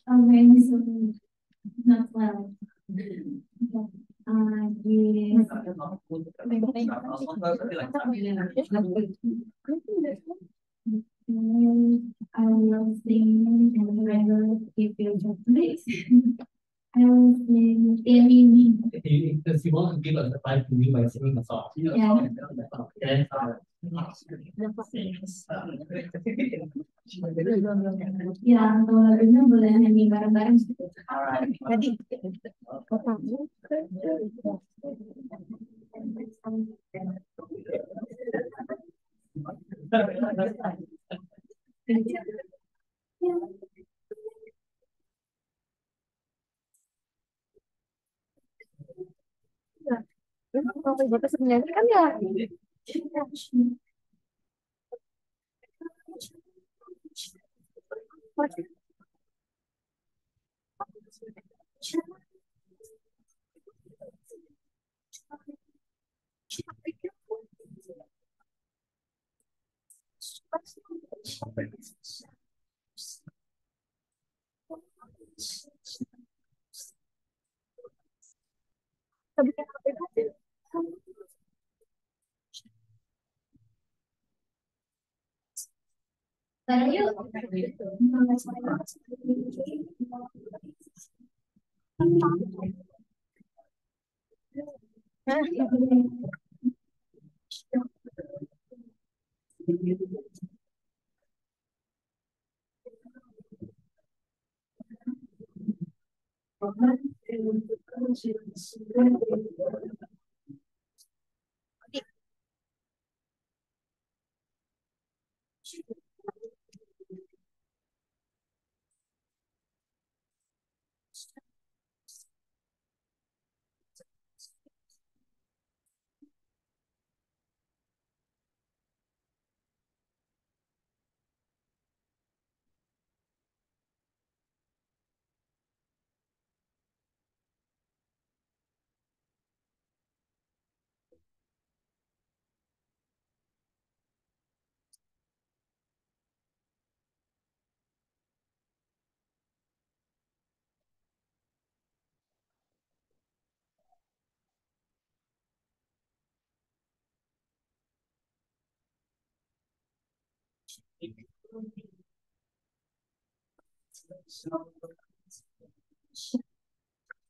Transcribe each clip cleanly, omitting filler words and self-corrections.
Amazing. Not well. Yes. I love singing and I love if you just please. I love singing any. Does he want to give us a 5 to me by singing a song? Yeah. Ya, kalau lagunya boleh nyanyi bareng-bareng. Jadi, kalau batas menyanyi kan ya. Bareng yuk.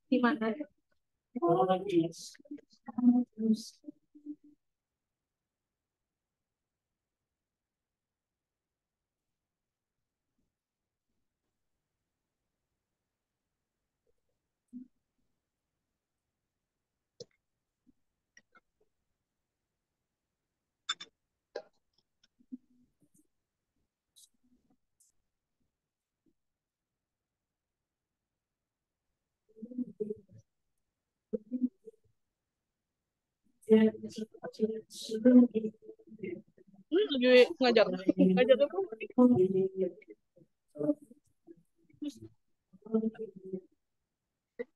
Di mana? Lagi ngajar apa?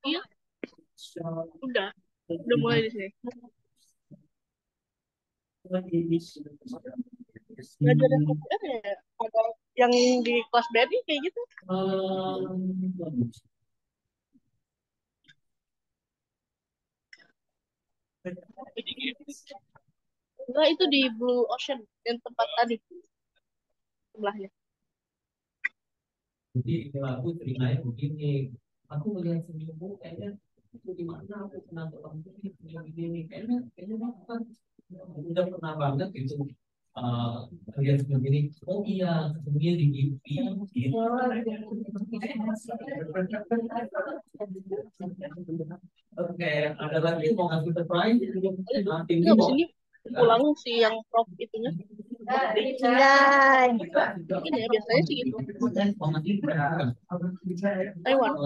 Iya, udah mulai di sini. Ngajarin komputer ya, ada yang di kelas BRI kayak gitu. Enggak, itu di Blue Ocean yang tempat tadi sebelahnya. Jadi aku ceritanya begini, aku melihat senyummu kayaknya itu di mana aku pernah ketemu begini, kayaknya kan udah pernah banget gitu. Lihat seperti ini, oh iya, sebenarnya di GP gitu. Oke, ada lagi mau ngasih surprise? Nanti Enggak, sini pulang si yang prof itunya. Mungkin ya, biasanya sih gitu. Taiwan.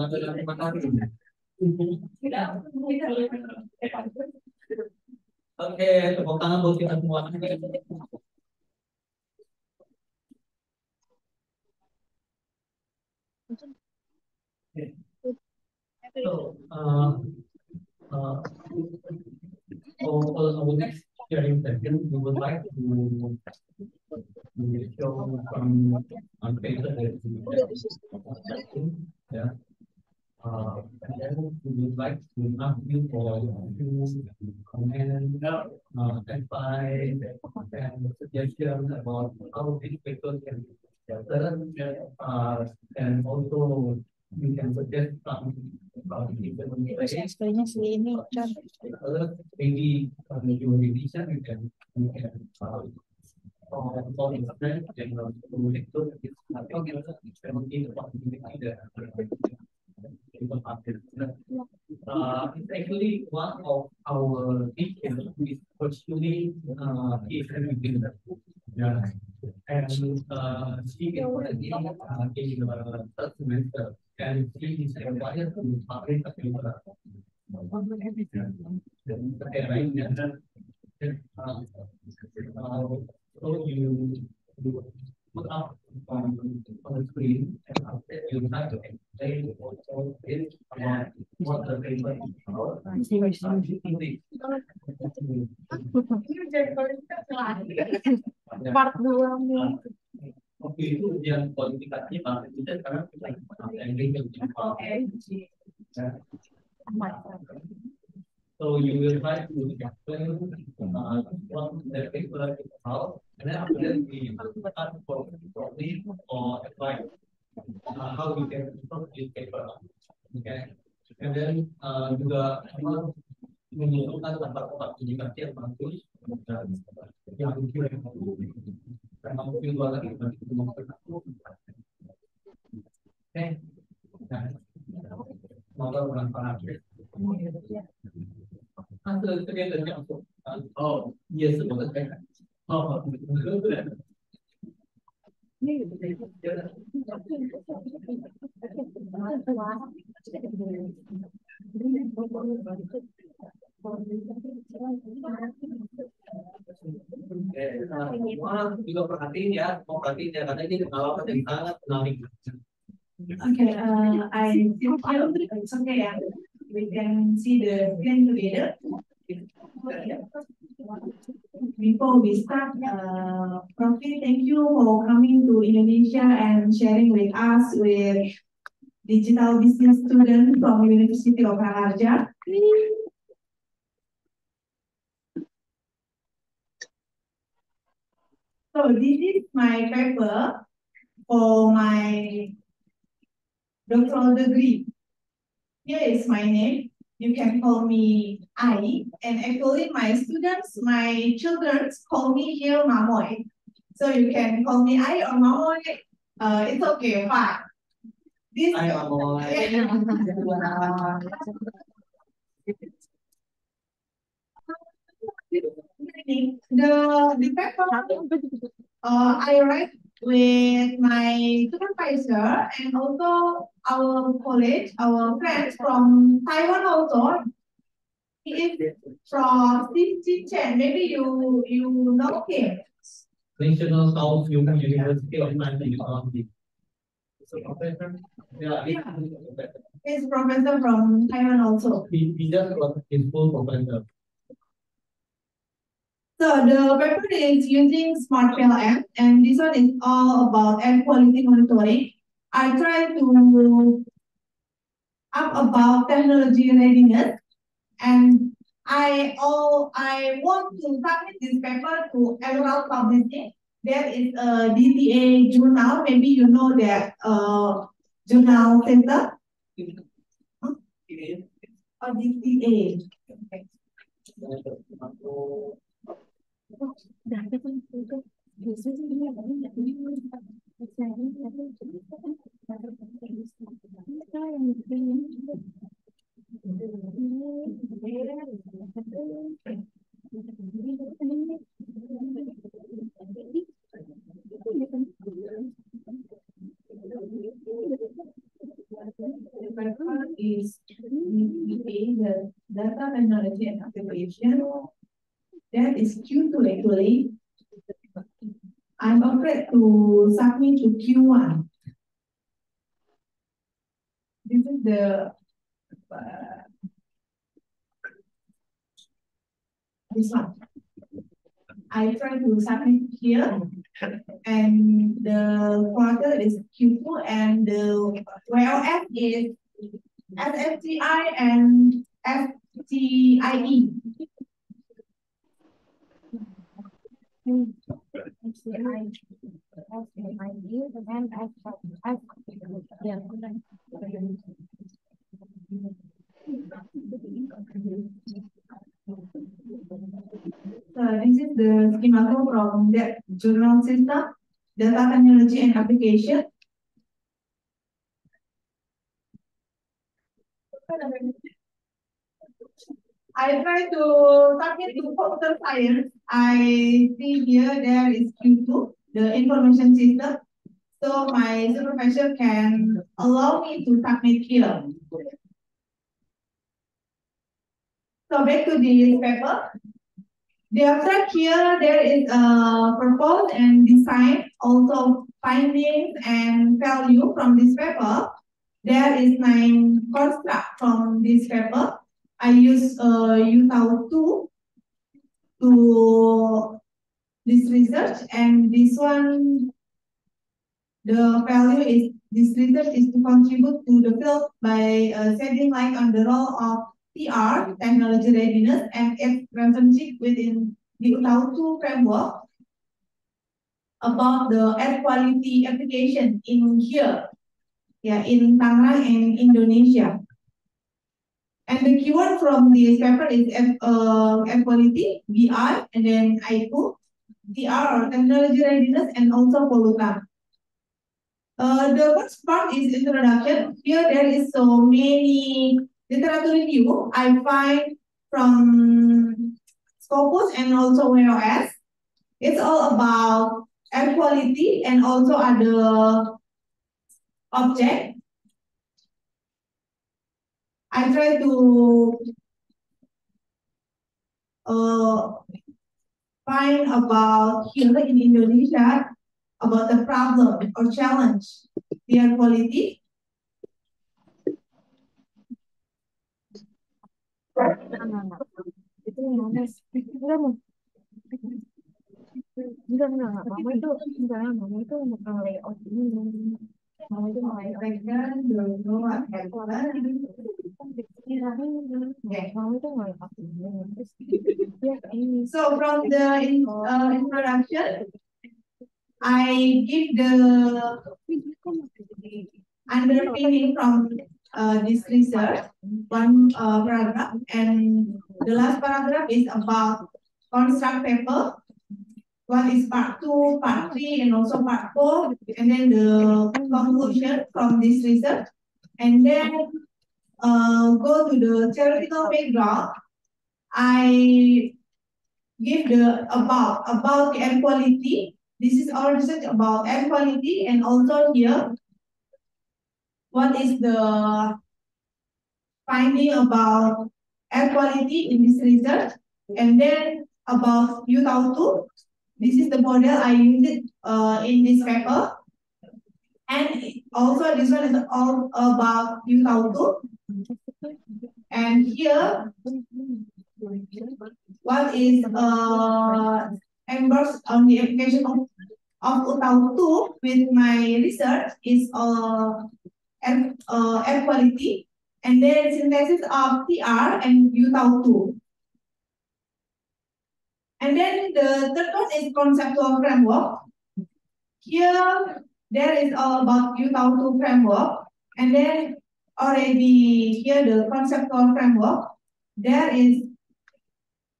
Oke, tepuk tangan buat kita semua. So, next. sharing session, we would like to show some on paper that yeah. And then we would like to ask you for comment, advice, and suggestion about how this paper can be better. And also you can suggest some different ways. Maybe your revision you can it's actually one of our teachers who is pursuing PhD. Yeah. And she is currently in the third semester, and she is required to publish a paper. Okay, right? So you put up on the screen and you have to explain also it about what the paper is about. Part 2 Waktu itu yang kualifikasinya Pak itu karena kita ending so you will try to explain what the paper is about, and then after that we start for probably or advice how we can improve this paper. Okay, and then juga menunjukkan tempat-tempat publikasi yang bagus yang mungkin karena mungkin dua lagi nanti kita mau motor bukan parah. Oh, yes, sebenarnya. Oh, juga perhatiin ya, mau perhatiin ya karena ini pengalaman yang sangat menarik. Okay, I feel it's okay. Yeah. We can see the screen together. Before we start, Profi, thank you for coming to Indonesia and sharing with us with digital business student from University of Raharja. So this is my paper for my doctoral degree. Here is my name. You can call me Ai, and actually my students, my children call me here Mamoy. So you can call me Ai or Mamoy. It's okay, fine. This Ai Mamoy. The paper I write with my supervisor and also our college, our friends from Taiwan also. He is from Chen. Maybe you know him. National South University of Technology. So professor, yeah, He's professor from Taiwan also. he just got his full professor. So the paper is using SmartPail app, and this one is all about air quality monitoring. I try to up about technology readiness, and I want to submit this paper to Emerald Publishing. There is a DTA journal. Maybe you know that journal center. Or DTA. Okay. The paper is the data technology and application. That is Q2 actually. I'm afraid to submit to Q1. This is the this one. I try to submit here, and the quarter is Q2, and the WLF is SFTI and FTIE. So this is the schematic from the journal system, data technology and application. I try to submit to computer science. I see here there is Q2, the information system. So my supervisor can allow me to submit here. So back to this paper. The abstract here, there is a purpose and design, also findings and value from this paper. There is 9 construct from this paper. I use UTAU2 to this research, and this one, the value is this research is to contribute to the field by shedding light on the role of TR, technology readiness, and its relationship within the UTAU2 framework about the air quality application in here, in Tangerang and Indonesia. And the keyword from this paper is air quality, BI, and then I2, TR or technology readiness, and also pollutant. The first part is introduction. Here there is so many literature review I find from Scopus and also WOS. It's all about air quality and also other object. I try to find about here in Indonesia about the problem or challenge air quality. So from the introduction, I give the underpinning from this research, one paragraph, and the last paragraph is about construct paper. One is part 2, part 3, and also part 4, and then the conclusion from this research, and then go to the theoretical background. I give the about air quality. This is our research about air quality, and also here, what is the finding about air quality in this research, and then about UTAU2. This is the model I used in this paper, and also this one is all about UTAU2. And here, what is embarked on the application of UTAU2 with my research is air quality, and then synthesis of TR and UTAU2. And then the third one is conceptual framework. Here, there is all about UTAU2 framework, and then already here the conceptual framework. There is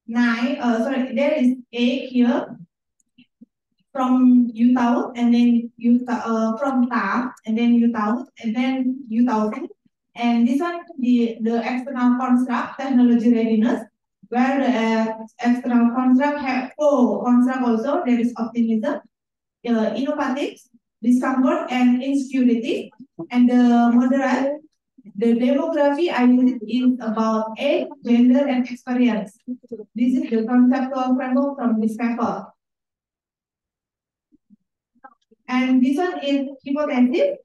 there is 8 here from UTAU, and then from TAM, and then UTAU, and then UTAU2. And this one, the external construct, technology readiness, where the external construct have construct also. There is optimism, innovative, discomfort, and insecurity. And the moderate, the demography I use is about age, gender, and experience. This is the conceptual framework from this paper. And this one is hypothesis.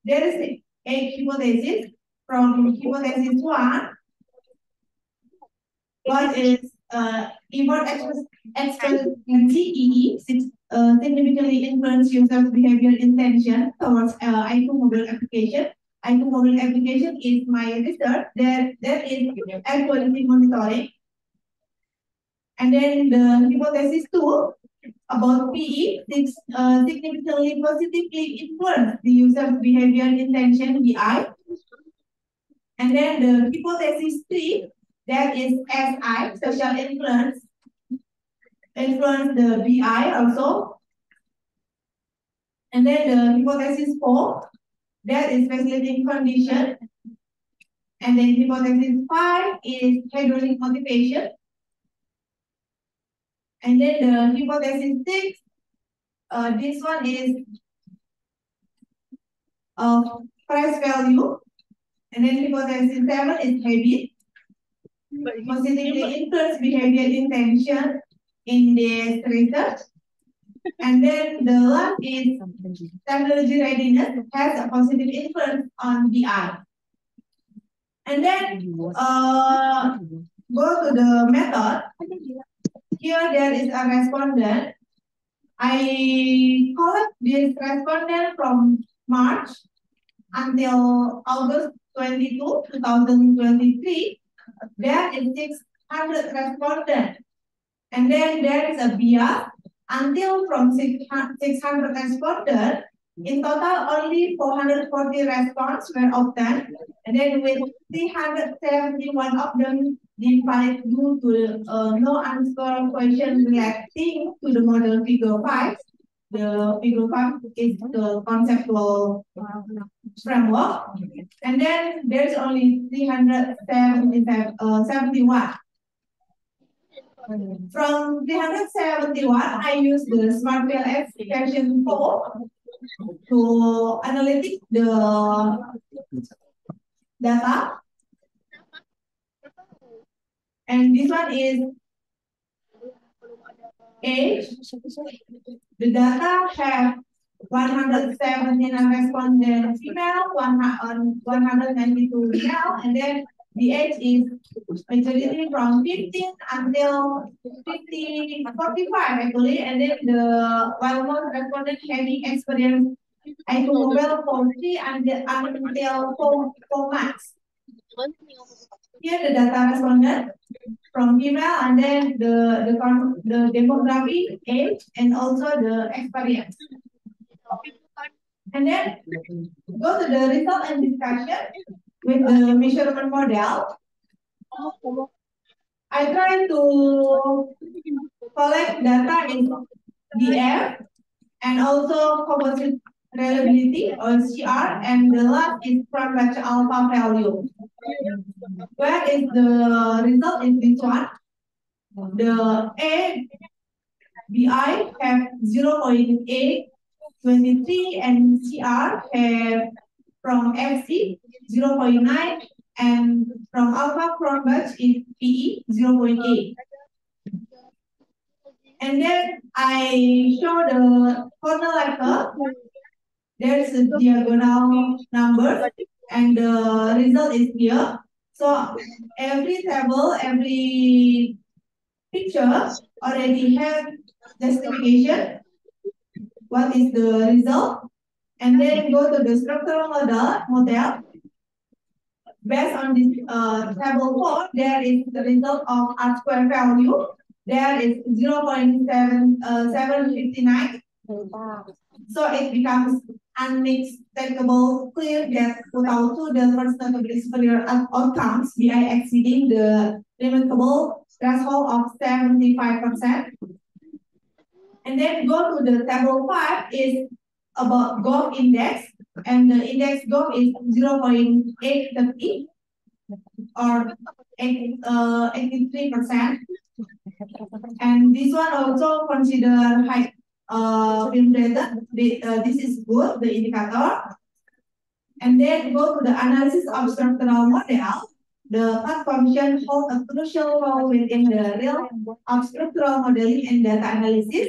There is a hypothesis from hypothesis 1. What is effort expectancy EE significantly influence user behavior intention towards I2 mobile application. I2 mobile application is my research. There is air quality monitoring. And then the hypothesis 2 about PE significantly positively influence the user's behavior intention BI. And then the hypothesis 3, that is SI, social influence the BI also. And then the hypothesis 4, that is facilitating condition. And then hypothesis 5 is hydraulic motivation. And then the hypothesis 6, this one is price value. And then hypothesis 7 is habit. Positively influence behavior intention in this research. And then the last is technology readiness has a positive influence on BI. And then go to the method. Here there is a respondent. I collect this respondent from March until August 22, 2023. There is 600 respondents. And then there is a bias until from 600 respondents. In total, only 440 responses were obtained. And then with 371 of them invalid due to no answer question relating to the model figure 5. The figure 5 is the conceptual framework. And then there's only 371. From 371, I use the SmartPLS version 4 to analytic the data. And this one is age. The data have 179 respondents female, 192 male, and then the age is majority from 15 until 45 actually, and then the while most respondents having experience I2 mobile for 3 until 4 months. Here the data respondent from female, and then the demographic, age, and also the experience. And then go to the result and discussion with the measurement model. I try to collect data in DF and also composite reliability or CR, and the last is from batch alpha value. Where is the result in this one? The BI have 0.823 and CR have from FC 0.9 and from alpha from batch is PE 0.8. And then I show the corner letter. There's a diagonal number and the result is here. So every table, every picture already have justification. What is the result? And then go to the structural model. Based on this table 4, there is the result of R square value. There is 0.759. So it becomes unmistakable, clear that without two delta notably superior outcomes, BI exceeding the limitable threshold of 75%. And then go to the table 5 is about GOV index, and the index GOV is 0.830 or 83%. And this one also consider high film data. This is good, the indicator. And then go to the analysis of structural model. The path function holds a crucial role within the realm of structural modeling and data analysis.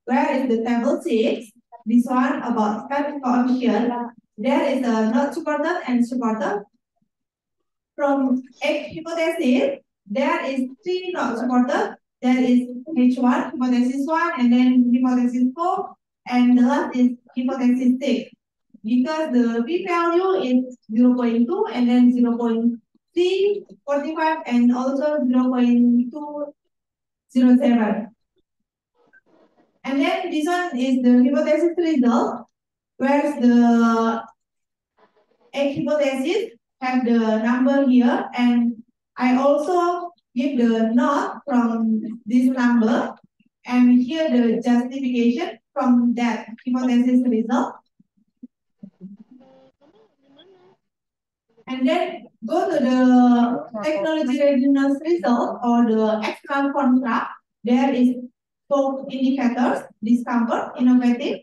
Where is the table 6? This one about scattering coefficient. There is a not supported and supported. From X hypothesis, there is three not supported. There is H1, hypothesis 1, and then hypothesis 4, and the last is hypothesis 6. Because the p-value is 0.2 and then 0.345 and also 0.207. And then this one is the hypothesis result, whereas the X hypothesis have the number here, and I also give the note from this number, and here the justification from that hypothesis result. And then go to the technology readiness result or the external contract. There is 4 indicators: discover, innovative,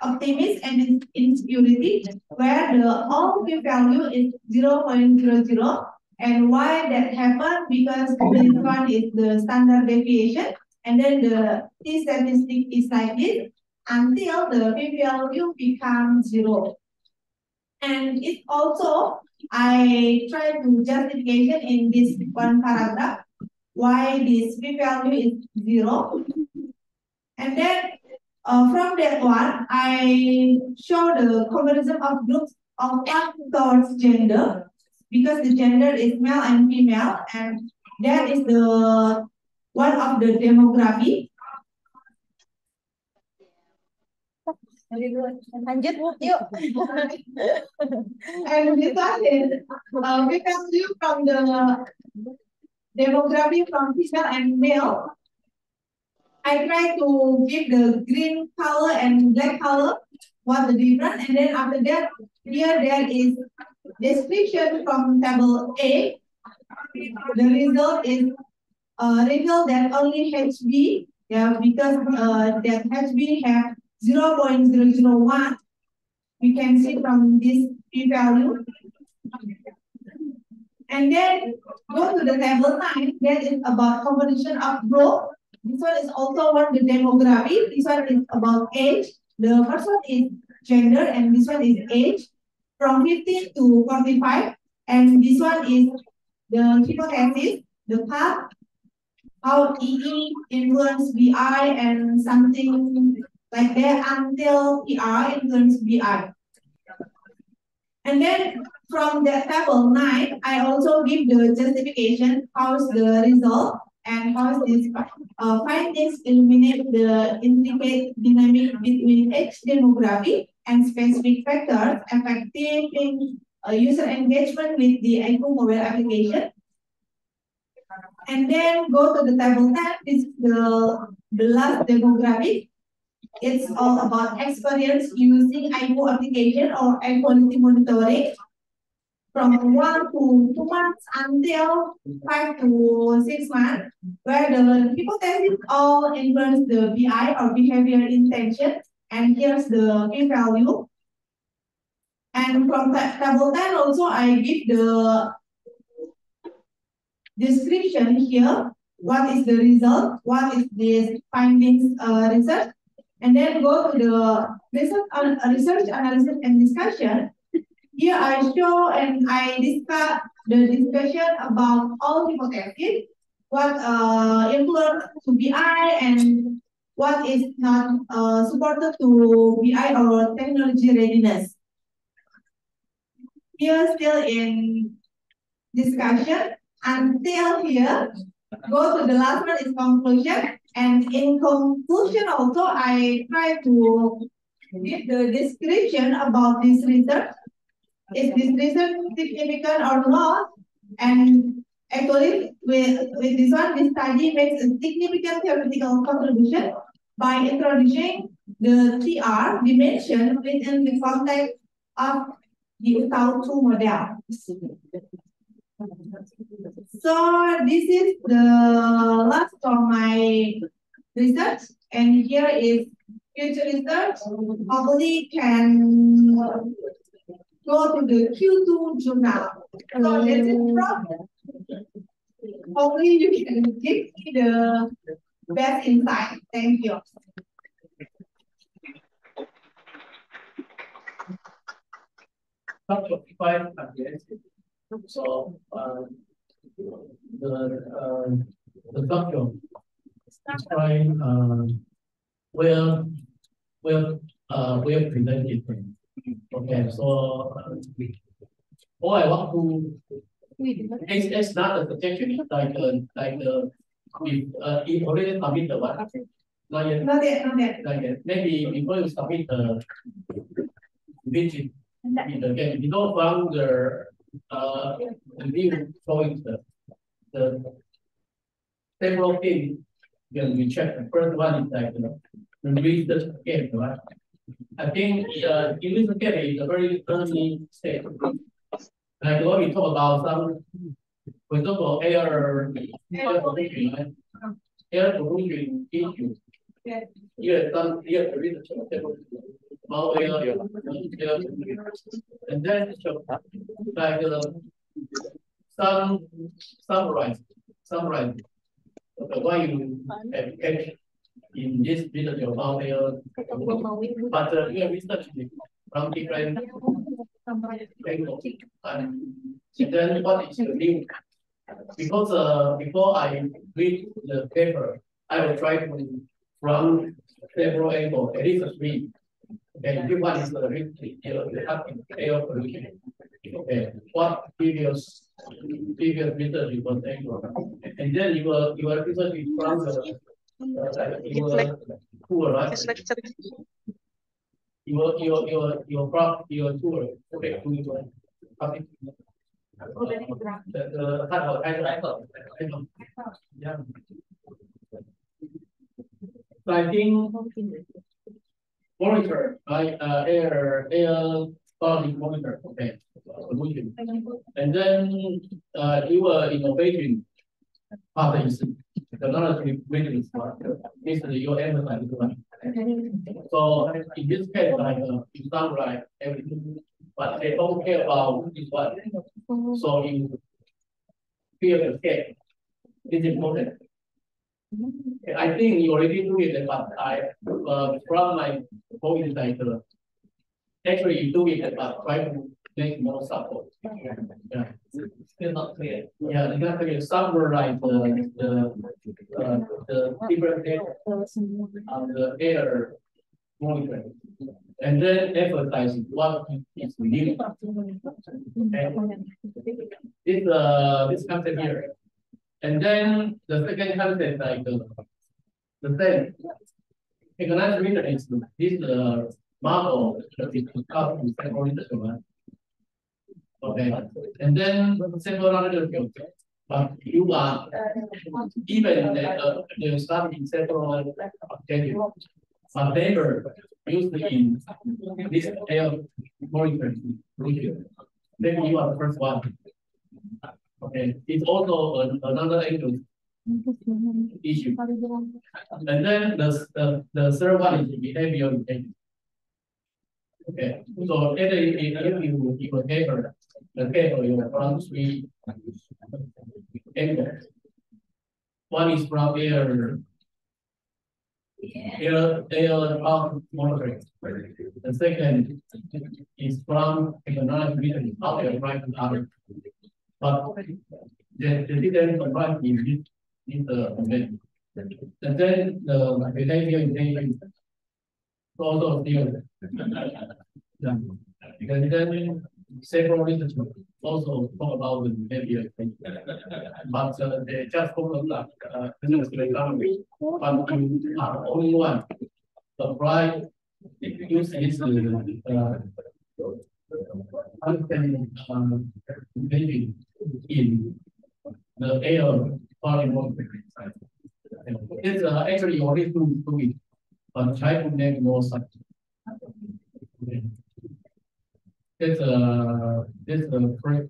optimist, and insecurity, where the all p-value is 0.00. And why that happened? Because this one is the standard deviation, and then the t statistic is like this until the p-value becomes 0. And it also, I try to justification in this one paragraph why this p-value is 0. And then from that one, I show the comparison of groups of one towards gender, because the gender is male and female, and that is the one of the demography. Lanjut Bu, yuk. And this one is p-value from the demography from female and male. I try to give the green color and black color, what the difference, and then after that, here there is description from table A. The result is reveal that only HB, yeah, because that HB have 0.001. We can see from this p-value. And then go to the table 9, that is about composition of group. This one is also one the demography. This one is about age. The first one is gender, and this one is age from 15 to 45. And this one is the hypothesis, the path, how EE influence BI and something like that until PR influence BI. And then from the table 9, I also give the justification, how's the result, and how these findings illuminate the intricate dynamic between age demography and specific factors affecting user engagement with the iPhone mobile application. And then go to the table 10, this is the last demographic. It's all about experience using iPhone application or iQuality monitoring from 1 to 2 months until 5 to 6 months, where the hypothesis all influence the BI or behavior intention, and here's the p-value. And from table 10 also I give the description here, what is the result, what is the findings research, and then go to the research analysis and discussion. Here I show and I discuss the discussion about all hypotheses, what influence to BI and what is not supported to BI or technology readiness. Here still in discussion until here. Go to the last one is conclusion, and in conclusion also I try to give the description about this research. Is this research significant or not? And actually, with this one, this study makes a significant theoretical contribution by introducing the TR dimension within the context of the UTAU-2 model. So this is the last of my research, and here is future research. Hopefully can go to the Q2 journal. So that's it from. Hopefully you can give me the best insight. Thank you. Top 5 against. So the structure describe where presented. Okay, so all I want to it's not a protection. It's like if already submit the one. Not yet. Not yet, not yet. Not yet. Maybe before you submit the digit, again, you don't found the view showing the several things. Then we check. The first one is like release the game, right? I think in this case is a very early stage. Like when we talk about some, for example, air pollution, right? Air pollution issue. Here, some here research about air, and then like some summarize why you have catch in this research about air, but here research from different angles, and then what is the new? Because before I read the paper, I will try to from several angles, at least three. Okay, this one is the air pollution. Okay, what previous research you was angle, and then your research is from the tour, right? Your tour. Okay, yeah. So I think monitor, right? Air quality monitor, okay, pollution. And then your innovation part is technology maintenance part. This is your emphasize, right? So in this case, like you summarize everything, but they don't care about this one. So in field escape, this is important. I think you already do it, but I from my point like actually you do it, but try to make more support. Yeah, still not clear. Yeah, it's not clear. Summarize the different data on the air monitoring, and then emphasize what is needed. This concept here. And then the second concept, like the same. Economic reason is this model that is discussed in several literature. Okay. And then several other fields. But you are even the study in several objectives. But never used in this air monitoring. Maybe you are the first one. Okay, it's also another issue. And then the third one is behavior intention. Okay, so if you give a paper, the paper you have from three angles. One is from air monitoring. The second is from economic reasoning, how they apply to others. But the didn't combine in this event. And then the behavior intention also still. And then several reasons also talk about the behavior intention. But they just focus on economy. But you are only one. Apply use this understanding behavior in the air quality monitoring. It's actually already do it, but try to make more such. It's first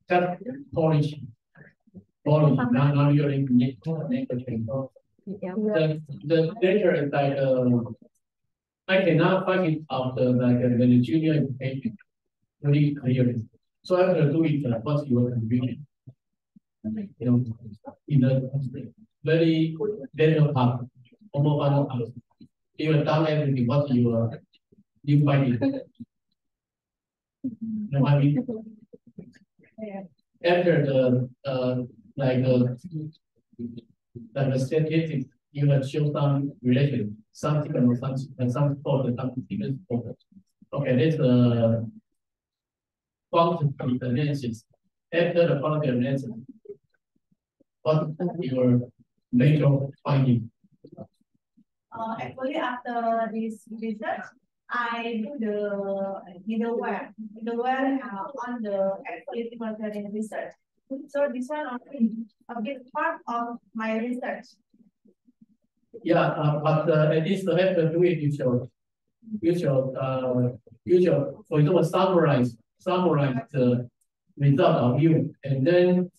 just polish, now you're in the data is like I cannot find it after like the junior education really clearly. So I have to do it what's your contribution. You know, in the very detailed part, almost final part. You have done everything, what you find it. I mean, after the like the statistics, you have shown some relation, some different, some support, some different support. Okay, this quantitative analysis. After the quantitative analysis, what is your major finding? Actually, after this research, I do the middleware on the quality monitoring research. So this one only a big part of my research. Yeah, but at least after do it, you should, for example, summarize the result of you, and then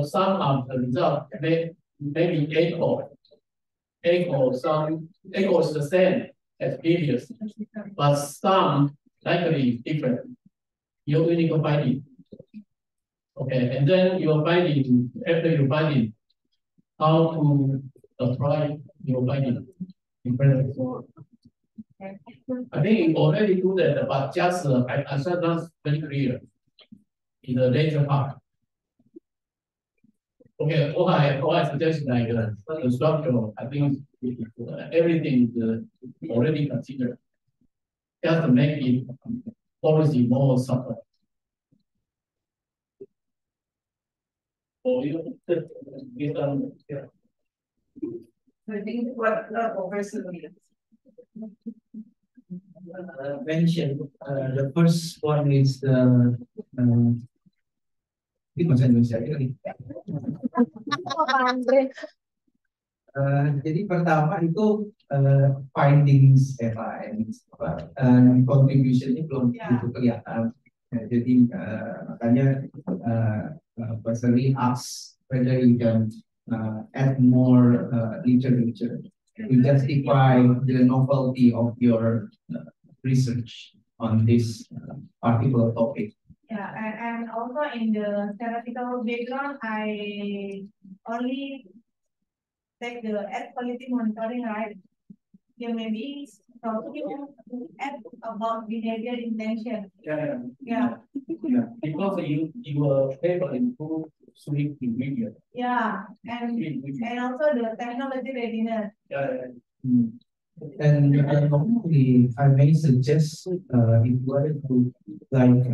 some of the result maybe echo is the same as previous, but some likely different. Your unique finding. Okay, and then your finding, after your finding, how to apply your finding in practice. I think you already do that, but just I said that's very clear in the later part. Okay, all I suggest like the structure, I think everything is already considered. Just to make it policy more subtle. Or you I think what Professor mentioned, the first one is the ini bahasa Indonesia ini. Jadi pertama itu findings and contribution ini belum begitu kelihatan. Jadi makanya Professor Lee asks whether you can add more literature to justify the novelty of your research on this particular topic. Yeah, and also in the theoretical background, I only take the air quality monitoring, right? Yeah, maybe so you add about behavior intention. Yeah. Because your paper include three ingredients. Yeah, and also the technology readiness. And normally, I may suggest if you want to like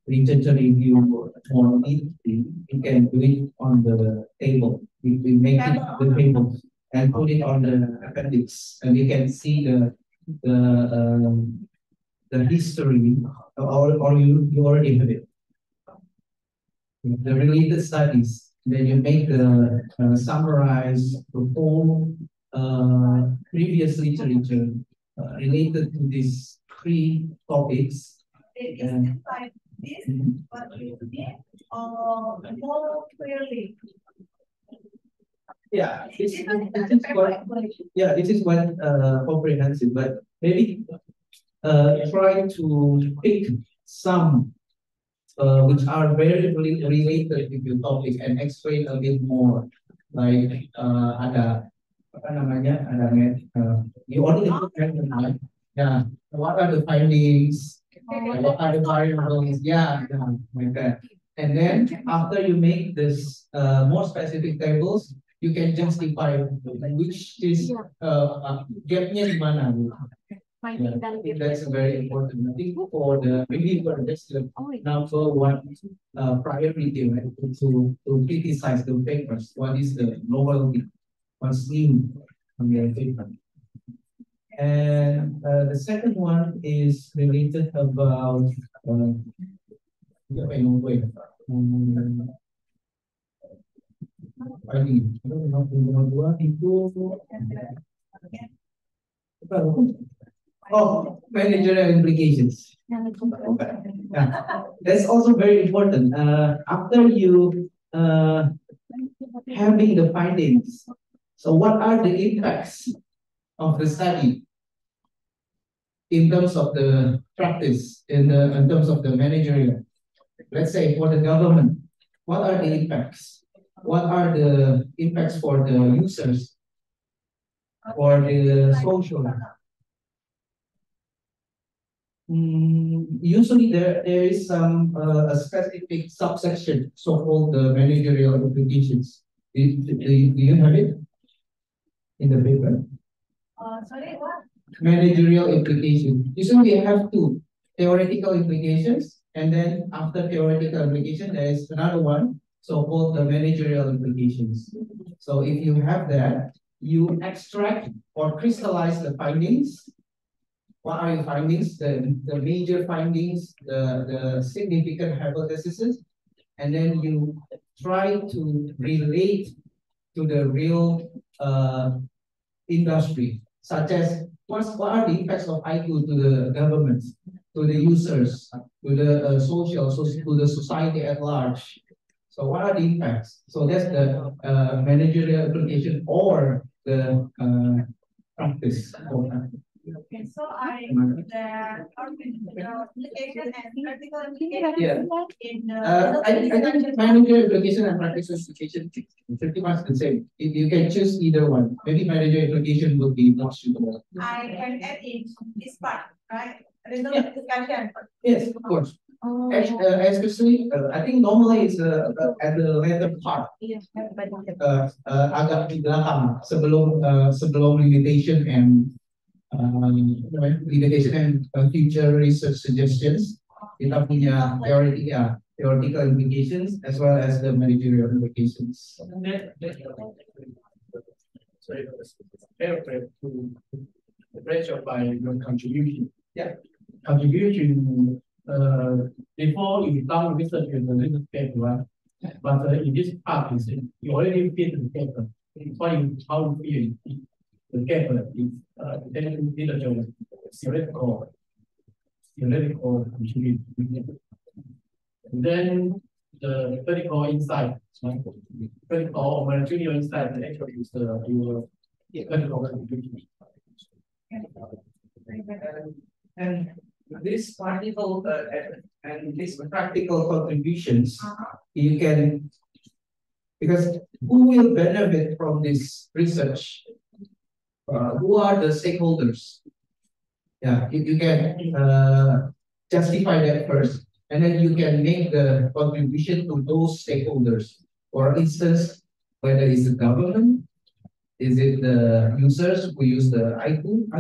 literature review more neatly, you can do it on the table. We make it the table and put it on the appendix, and you can see the history, or you already have it. The related studies. Then you make the summarize the whole previous literature related to these three topics. It is like this, but you did more clearly. Yeah, this is quite comprehensive, but maybe try to pick some which are very related with the topic and explain a bit more. Like ada apa namanya, you only look at the time. Yeah, what are the findings? What are the variables? Yeah, like that. And then after you make this more specific tables, you can justify which is gapnya di mana. Yeah, I think that's very important. I think for the reviewer, that's the number one priority, right? To criticize the papers. What is the novelty? What's new from your paper? And the second one is related about managerial implications. Yeah. That's also very important. After you having the findings, so what are the impacts of the study in terms of the practice, in terms of the managerial? Let's say for the government, what are the impacts? What are the impacts for the users, for the social? usually there is some a specific subsection, so-called the managerial applications. Do you have it in the paper? Sorry, what? Managerial application. Usually we have two theoretical implications, and then after theoretical application, there is another one, so-called the managerial implications. So if you have that, you extract or crystallize the findings. What are your findings? The major findings, the significant hypotheses, and then you try to relate to the real industry, such as what are the effects of IQ to the government, to the users, to the to the society at large. So what are the impacts? So that's the managerial application or the practice. Okay, so the application and practical application Yeah. in I think manager application and practice application pretty much the same. If you can choose either one, maybe manager application would be more suitable. I can add in this part, right? Result Yeah. discussion. Yes, of course. Oh. Especially, I think normally it's at the later part, agak di belakang sebelum limitation and limitation and future research suggestions. Kita punya theoretical implications as well as the managerial implications. Sorry, to pressure by your contribution. Yeah. Contribution before you start research with the little paper, right? But in this part, you already fit the paper. It's why how you feel the paper is then literature theoretical contribution. And then the critical insight, right? Critical or managerial insight actually is your critical contribution. And this practical and these practical contributions, you can, because who will benefit from this research? Who are the stakeholders? Yeah, if you can justify that first, and then you can make the contribution to those stakeholders. For instance, whether it's the government, is it the users who use the IQ,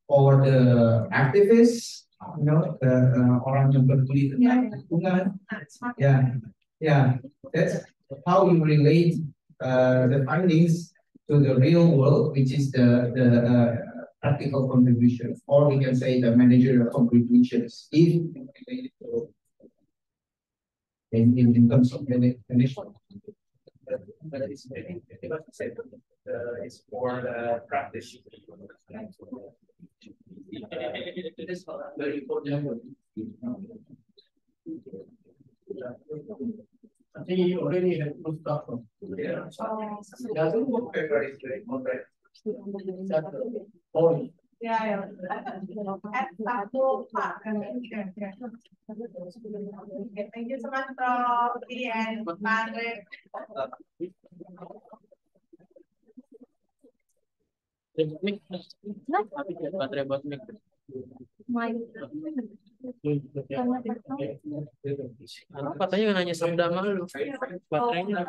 or the activists, orang yang peduli tentang lingkungan. Yeah, that's how you relate the findings to the real world, which is the practical contribution, or we can say the managerial contributions, if in terms of management. But it's for the practice. It is very important. I think you already have two stuff. Yeah. Ya. Satu Pak. Thank you so much, Prof. And Andre. Baterai buat mic. Katanya nanya sabda malu. Baterainya.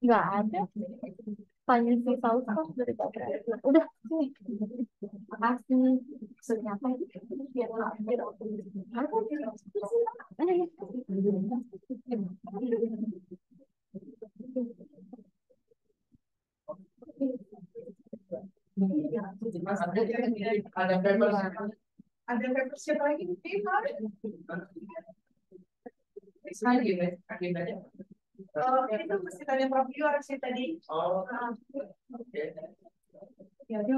Nggak ada. Tanya si Saus dari baterai. Udah, sini. Makasih. Ternyata biar Ada paper siapa lagi? Itu mesti tanya Prof. Yor sih tadi. Oh, oke. Ya, dia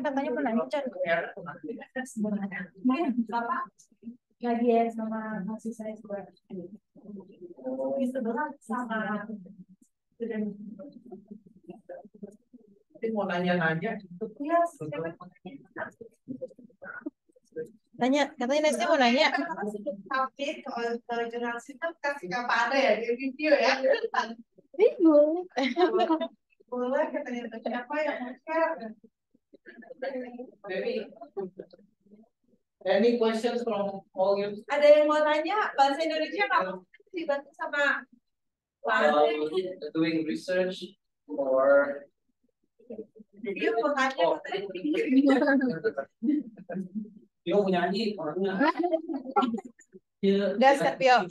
katanya menanya Bapak lagi ya sama masih saya juga. Itu sama Tapi mau nanya-nanya. ya, Tanya, katanya Nesnya mau nanya. update ke jurnal sistem kasih ke Pak Ade ya di review ya. Bingung. Boleh katanya siapa yang mau share? Any questions from all you? Ada yang mau tanya bahasa Indonesia nggak? Dibantu sama Pak Ade. Doing research or Dia mau tanya Tio mau nyanyi orangnya. Gas kan, Tio?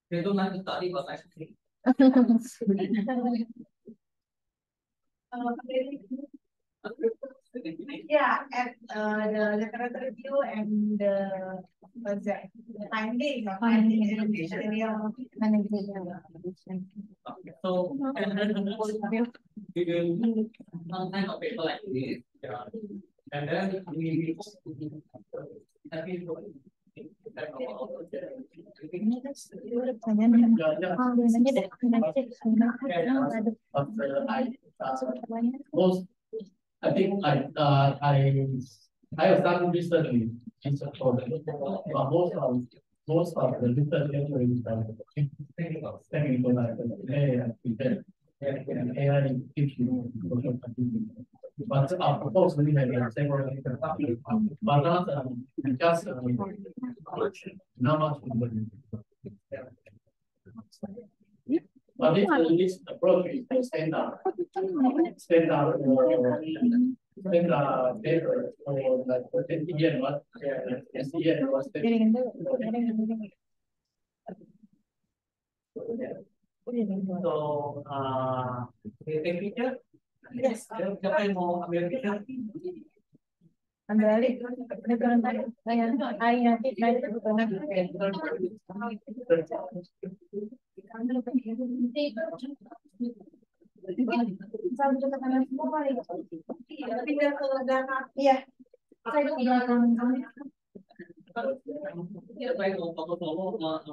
Dia tuh nanti tadi pakai yeah, and the literature review and the finding in education area. So, we will kind of paper like this, and then we Most, I think I have done research in support, but most of the research is technical, AI teaching. But our proposal we have several but not just not much. But if this approach is standard paper or like SDN was So, take picture. Yes. Siapa yang mau ambil picture? Balik, Iya. Siapa yang mau foto-foto?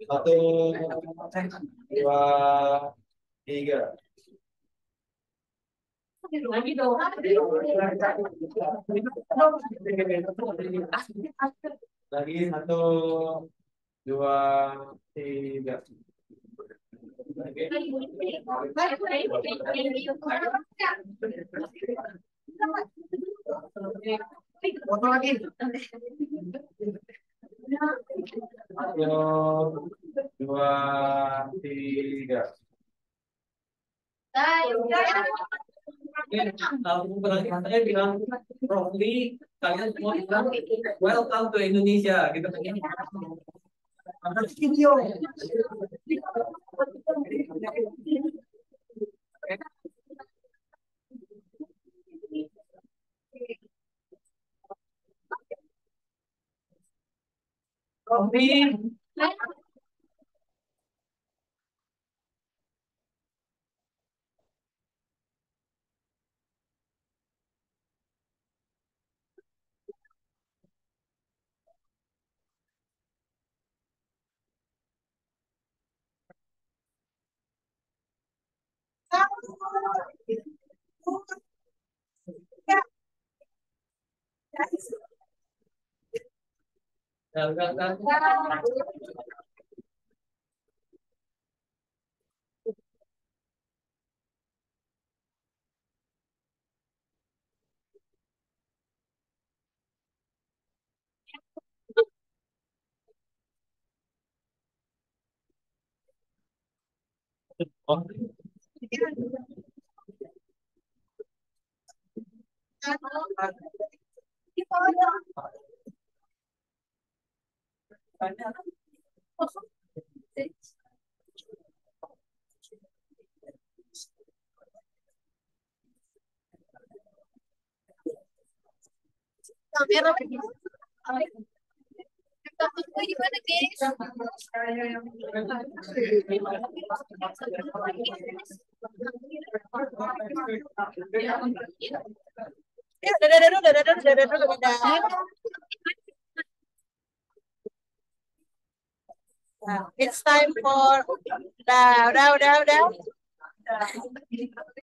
Satu, dua, tiga. Lagi satu, dua, tiga. Satu, dua, tiga. Saya bilang, Prof. Lee, kalian semua bilang, welcome to Indonesia, gitu kan. Video. Prof. Lee. kamera. Foto gimana guys? Ya, dadah. It's time for udah.